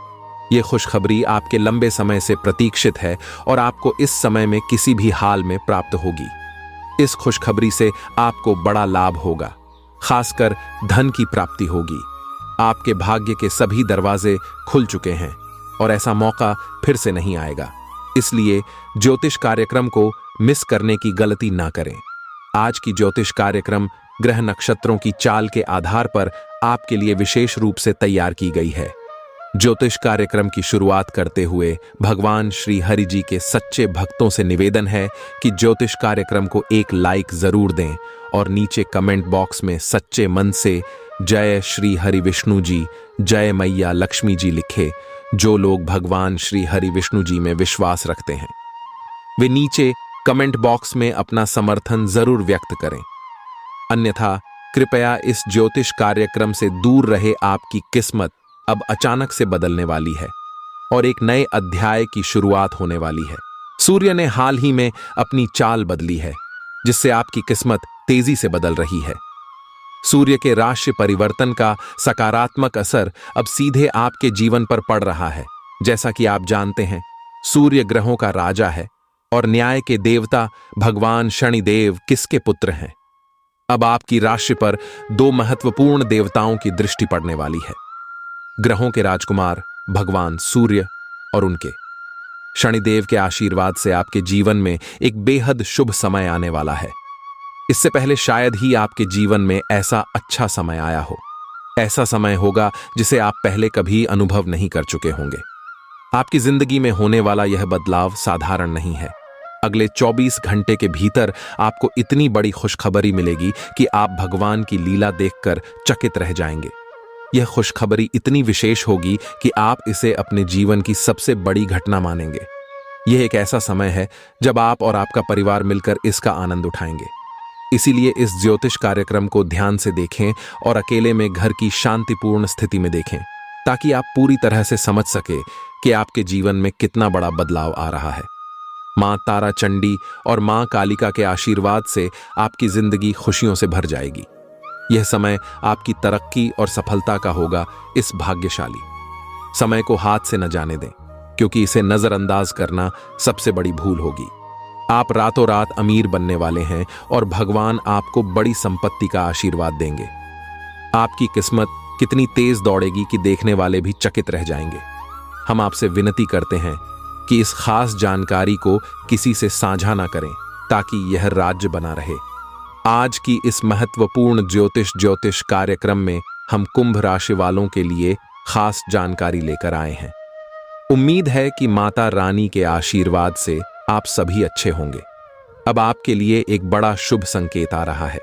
यह खुशखबरी आपके लंबे समय से प्रतीक्षित है और आपको इस समय में किसी भी हाल में प्राप्त होगी। इस खुशखबरी से आपको बड़ा लाभ होगा, खासकर धन की प्राप्ति होगी। आपके भाग्य के सभी दरवाजे खुल चुके हैं और ऐसा मौका फिर से नहीं आएगा। इसलिए ज्योतिष कार्यक्रम को मिस करने की गलती ना करें। आज की ज्योतिष कार्यक्रम ग्रह नक्षत्रों की चाल के आधार पर आपके लिए विशेष रूप से तैयार की गई है। ज्योतिष कार्यक्रम की शुरुआत करते हुए भगवान श्री हरि जी के सच्चे भक्तों से निवेदन है कि ज्योतिष कार्यक्रम को एक लाइक जरूर दें और नीचे कमेंट बॉक्स में सच्चे मन से जय श्री हरि विष्णु जी, जय मैया लक्ष्मी जी लिखे। जो लोग भगवान श्री हरि विष्णु जी में विश्वास रखते हैं वे नीचे कमेंट बॉक्स में अपना समर्थन जरूर व्यक्त करें। अन्यथा कृपया इस ज्योतिष कार्यक्रम से दूर रहे। आपकी किस्मत अब अचानक से बदलने वाली है और एक नए अध्याय की शुरुआत होने वाली है। सूर्य ने हाल ही में अपनी चाल बदली है, जिससे आपकी किस्मत तेजी से बदल रही है। सूर्य के राशि परिवर्तन का सकारात्मक असर अब सीधे आपके जीवन पर पड़ रहा है। जैसा कि आप जानते हैं, सूर्य ग्रहों का राजा है और न्याय के देवता भगवान शनिदेव किसके पुत्र हैं। अब आपकी राशि पर दो महत्वपूर्ण देवताओं की दृष्टि पड़ने वाली है। ग्रहों के राजकुमार भगवान सूर्य और उनके शनिदेव के आशीर्वाद से आपके जीवन में एक बेहद शुभ समय आने वाला है। इससे पहले शायद ही आपके जीवन में ऐसा अच्छा समय आया हो। ऐसा समय होगा जिसे आप पहले कभी अनुभव नहीं कर चुके होंगे। आपकी जिंदगी में होने वाला यह बदलाव साधारण नहीं है। अगले 24 घंटे के भीतर आपको इतनी बड़ी खुशखबरी मिलेगी कि आप भगवान की लीला देखकर चकित रह जाएंगे। यह खुशखबरी इतनी विशेष होगी कि आप इसे अपने जीवन की सबसे बड़ी घटना मानेंगे। यह एक ऐसा समय है जब आप और आपका परिवार मिलकर इसका आनंद उठाएंगे। इसीलिए इस ज्योतिष कार्यक्रम को ध्यान से देखें और अकेले में घर की शांतिपूर्ण स्थिति में देखें, ताकि आप पूरी तरह से समझ सके कि आपके जीवन में कितना बड़ा बदलाव आ रहा है। मां तारा चंडी और मां कालिका के आशीर्वाद से आपकी जिंदगी खुशियों से भर जाएगी। यह समय आपकी तरक्की और सफलता का होगा। इस भाग्यशाली समय को हाथ से न जाने दें, क्योंकि इसे नजरअंदाज करना सबसे बड़ी भूल होगी। आप रातों रात अमीर बनने वाले हैं और भगवान आपको बड़ी संपत्ति का आशीर्वाद देंगे। आपकी किस्मत कितनी तेज दौड़ेगी कि देखने वाले भी चकित रह जाएंगे। हम आपसे विनती करते हैं कि इस खास जानकारी को किसी से साझा ना करें, ताकि यह राज्य बना रहे। आज की इस महत्वपूर्ण ज्योतिष कार्यक्रम में हम कुंभ राशि वालों के लिए खास जानकारी लेकर आए हैं। उम्मीद है कि माता रानी के आशीर्वाद से आप सभी अच्छे होंगे। अब आपके लिए एक बड़ा शुभ संकेत आ रहा है।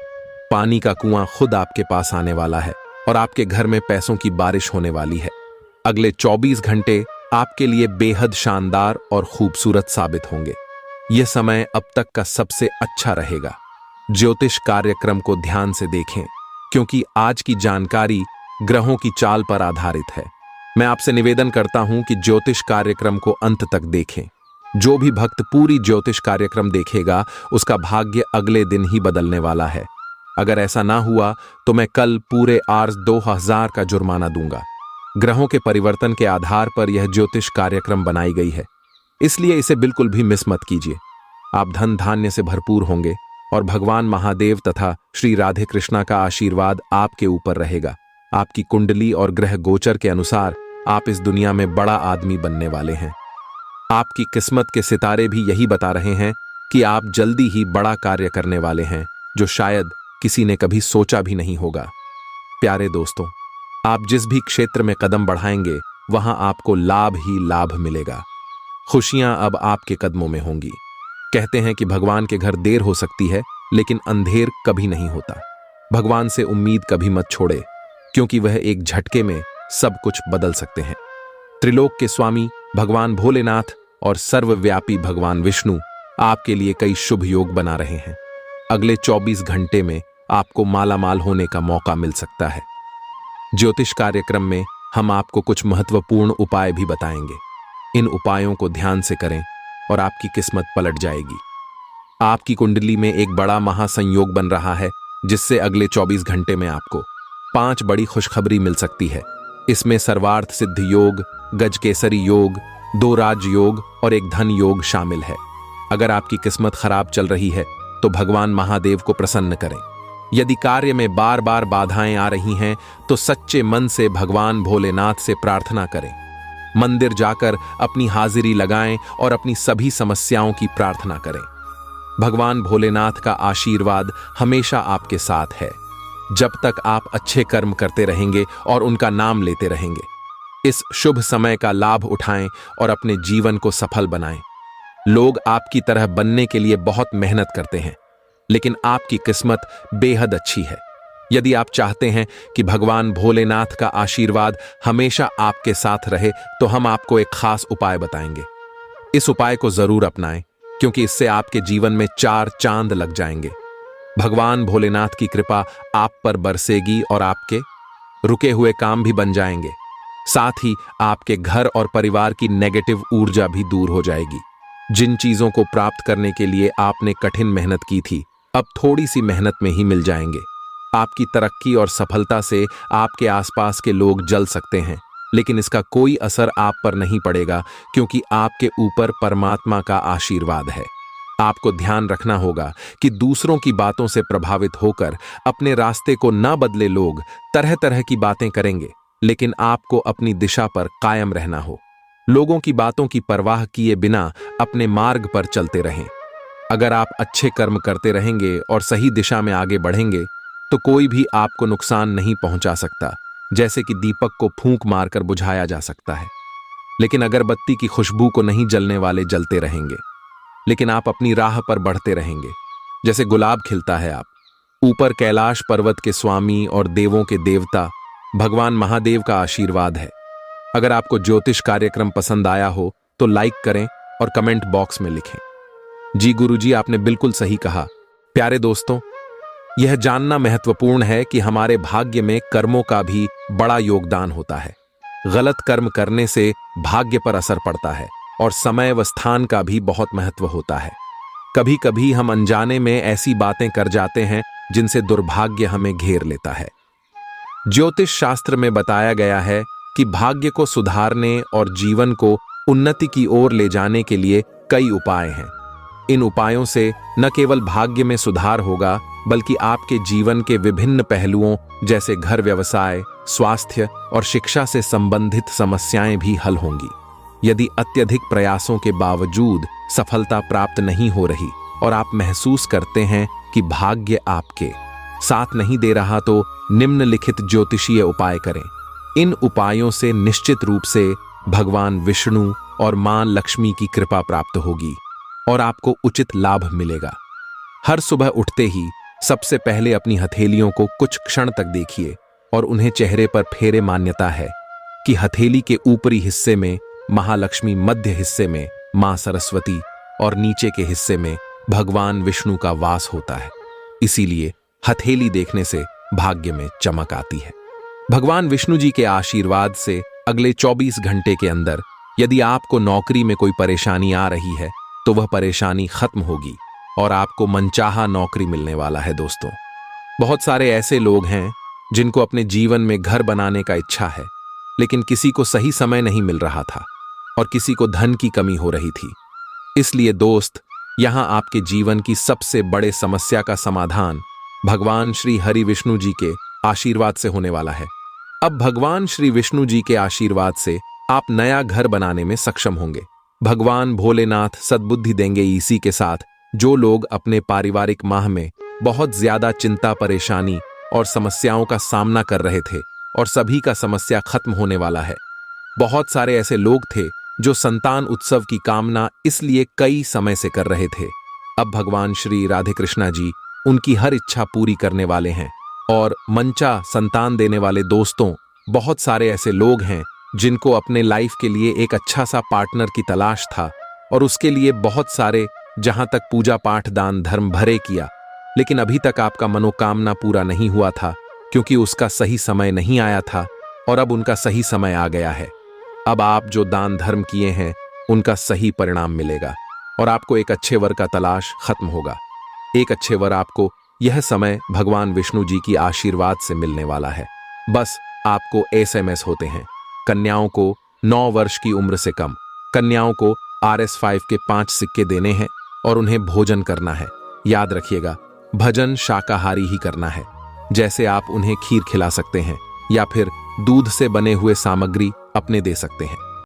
पानी का कुआं खुद आपके पास आने वाला है और आपके घर में पैसों की बारिश होने वाली है। अगले 24 घंटे आपके लिए बेहद शानदार और खूबसूरत साबित होंगे। यह समय अब तक का सबसे अच्छा रहेगा। ज्योतिष कार्यक्रम को ध्यान से देखें, क्योंकि आज की जानकारी ग्रहों की चाल पर आधारित है। मैं आपसे निवेदन करता हूं कि ज्योतिष कार्यक्रम को अंत तक देखें। जो भी भक्त पूरी ज्योतिष कार्यक्रम देखेगा, उसका भाग्य अगले दिन ही बदलने वाला है। अगर ऐसा ना हुआ तो मैं कल पूरे आर्स 2000 का जुर्माना दूंगा। ग्रहों के परिवर्तन के आधार पर यह ज्योतिष कार्यक्रम बनाई गई है, इसलिए इसे बिल्कुल भी मिस मत कीजिए। आप धन धान्य से भरपूर होंगे और भगवान महादेव तथा श्री राधे कृष्णा का आशीर्वाद आपके ऊपर रहेगा। आपकी कुंडली और ग्रह गोचर के अनुसार आप इस दुनिया में बड़ा आदमी बनने वाले हैं। आपकी किस्मत के सितारे भी यही बता रहे हैं कि आप जल्दी ही बड़ा कार्य करने वाले हैं, जो शायद किसी ने कभी सोचा भी नहीं होगा। प्यारे दोस्तों, आप जिस भी क्षेत्र में कदम बढ़ाएंगे, वहां आपको लाभ ही लाभ मिलेगा। खुशियां अब आपके कदमों में होंगी। कहते हैं कि भगवान के घर देर हो सकती है, लेकिन अंधेर कभी नहीं होता। भगवान से उम्मीद कभी मत छोड़े, क्योंकि वह एक झटके में सब कुछ बदल सकते हैं। त्रिलोक के स्वामी भगवान भोलेनाथ और सर्वव्यापी भगवान विष्णु आपके लिए कई शुभ योग बना रहे हैं। अगले 24 घंटे में आपको मालामाल होने का मौका मिल सकता है। ज्योतिष कार्यक्रम में हम आपको कुछ महत्वपूर्ण उपाय भी बताएंगे। इन उपायों को ध्यान से करें और आपकी किस्मत पलट जाएगी। आपकी कुंडली में एक बड़ा महासंयोग बन रहा है, जिससे अगले 24 घंटे में आपको 5 बड़ी खुशखबरी मिल सकती है। इसमें सर्वार्थ सिद्धि योग, गजकेसरी योग, 2 राज योग और एक धन योग शामिल है। अगर आपकी किस्मत खराब चल रही है तो भगवान महादेव को प्रसन्न करें। यदि कार्य में बार बार बाधाएं आ रही हैं तो सच्चे मन से भगवान भोलेनाथ से प्रार्थना करें। मंदिर जाकर अपनी हाजिरी लगाएं और अपनी सभी समस्याओं की प्रार्थना करें। भगवान भोलेनाथ का आशीर्वाद हमेशा आपके साथ है, जब तक आप अच्छे कर्म करते रहेंगे और उनका नाम लेते रहेंगे। इस शुभ समय का लाभ उठाएं और अपने जीवन को सफल बनाएं। लोग आपकी तरह बनने के लिए बहुत मेहनत करते हैं, लेकिन आपकी किस्मत बेहद अच्छी है। यदि आप चाहते हैं कि भगवान भोलेनाथ का आशीर्वाद हमेशा आपके साथ रहे, तो हम आपको एक खास उपाय बताएंगे। इस उपाय को जरूर अपनाएं, क्योंकि इससे आपके जीवन में 4 चांद लग जाएंगे। भगवान भोलेनाथ की कृपा आप पर बरसेगी और आपके रुके हुए काम भी बन जाएंगे। साथ ही आपके घर और परिवार की नेगेटिव ऊर्जा भी दूर हो जाएगी। जिन चीजों को प्राप्त करने के लिए आपने कठिन मेहनत की थी, अब थोड़ी सी मेहनत में ही मिल जाएंगे। आपकी तरक्की और सफलता से आपके आसपास के लोग जल सकते हैं, लेकिन इसका कोई असर आप पर नहीं पड़ेगा, क्योंकि आपके ऊपर परमात्मा का आशीर्वाद है। आपको ध्यान रखना होगा कि दूसरों की बातों से प्रभावित होकर अपने रास्ते को न बदले लोग तरह तरह की बातें करेंगे, लेकिन आपको अपनी दिशा पर कायम रहना हो। लोगों की बातों की परवाह किए बिना अपने मार्ग पर चलते रहें। अगर आप अच्छे कर्म करते रहेंगे और सही दिशा में आगे बढ़ेंगे, तो कोई भी आपको नुकसान नहीं पहुंचा सकता, जैसे कि दीपक को फूंक मारकर बुझाया जा सकता है। लेकिन अगरबत्ती की खुशबू को नहीं जलने वाले जलते रहेंगे, लेकिन आप अपनी राह पर बढ़ते रहेंगे, जैसे गुलाब खिलता है। आप ऊपर कैलाश पर्वत के स्वामी और देवों के देवता भगवान महादेव का आशीर्वाद है। अगर आपको ज्योतिष कार्यक्रम पसंद आया हो तो लाइक करें और कमेंट बॉक्स में लिखें। जी गुरुजी, आपने बिल्कुल सही कहा। प्यारे दोस्तों, यह जानना महत्वपूर्ण है कि हमारे भाग्य में कर्मों का भी बड़ा योगदान होता है। गलत कर्म करने से भाग्य पर असर पड़ता है और समय व स्थान का भी बहुत महत्व होता है। कभी कभी हम अनजाने में ऐसी बातें कर जाते हैं जिनसे दुर्भाग्य हमें घेर लेता है। ज्योतिष शास्त्र में बताया गया है कि भाग्य को सुधारने और जीवन को उन्नति की ओर ले जाने के लिए कई उपाय हैं। इन उपायों से न केवल भाग्य में सुधार होगा, बल्कि आपके जीवन के विभिन्न पहलुओं जैसे घर, व्यवसाय, स्वास्थ्य और शिक्षा से संबंधित समस्याएं भी हल होंगी। यदि अत्यधिक प्रयासों के बावजूद सफलता प्राप्त नहीं हो रही और आप महसूस करते हैं कि भाग्य आपके साथ नहीं दे रहा, तो निम्नलिखित ज्योतिषीय उपाय करें। इन उपायों से निश्चित रूप से भगवान विष्णु और मां लक्ष्मी की कृपा प्राप्त होगी और आपको उचित लाभ मिलेगा। हर सुबह उठते ही सबसे पहले अपनी हथेलियों को कुछ क्षण तक देखिए और उन्हें चेहरे पर फेरे। मान्यता है कि हथेली के ऊपरी हिस्से में महालक्ष्मी, मध्य हिस्से में मां सरस्वती और नीचे के हिस्से में भगवान विष्णु का वास होता है। इसीलिए हथेली देखने से भाग्य में चमक आती है। भगवान विष्णु जी के आशीर्वाद से अगले 24 घंटे के अंदर यदि आपको नौकरी में कोई परेशानी आ रही है, तो वह परेशानी खत्म होगी और आपको मनचाहा नौकरी मिलने वाला है। दोस्तों, बहुत सारे ऐसे लोग हैं जिनको अपने जीवन में घर बनाने का इच्छा है, लेकिन किसी को सही समय नहीं मिल रहा था और किसी को धन की कमी हो रही थी। इसलिए दोस्त, यहां आपके जीवन की सबसे बड़े समस्या का समाधान भगवान श्री हरि विष्णु जी के आशीर्वाद से होने वाला है। अब भगवान श्री विष्णु जी के आशीर्वाद से आप नया घर बनाने में सक्षम होंगे। भगवान भोलेनाथ सद्बुद्धि देंगे। इसी के साथ जो लोग अपने पारिवारिक माह में बहुत ज्यादा चिंता, परेशानी और समस्याओं का सामना कर रहे थे, और सभी का समस्या खत्म होने वाला है। बहुत सारे ऐसे लोग थे जो संतान उत्सव की कामना इसलिए कई समय से कर रहे थे। अब भगवान श्री राधे कृष्णा जी उनकी हर इच्छा पूरी करने वाले हैं। और मंचा संतान देने वाले दोस्तों, बहुत सारे ऐसे लोग हैं जिनको अपने लाइफ के लिए एक अच्छा सा पार्टनर की तलाश था, और उसके लिए बहुत सारे जहां तक पूजा पाठ, दान धर्म भरे किया, लेकिन अभी तक आपका मनोकामना पूरा नहीं हुआ था, क्योंकि उसका सही समय नहीं आया था। और अब उनका सही समय आ गया है। अब आप जो दान धर्म किए हैं उनका सही परिणाम मिलेगा और आपको एक अच्छे वर का तलाश खत्म होगा। एक अच्छे वर आपको यह समय भगवान विष्णु जी की आशीर्वाद से मिलने वाला है। बस आपको SMS होते हैं। कन्याओं को 9 वर्ष की उम्र से कम कन्याओं को RS5 के 5 सिक्के देने हैं और उन्हें भोजन करना है। याद रखिएगा, भजन शाकाहारी ही करना है। जैसे आप उन्हें खीर खिला सकते हैं या फिर दूध से बने हुए सामग्री अपने दे सकते हैं।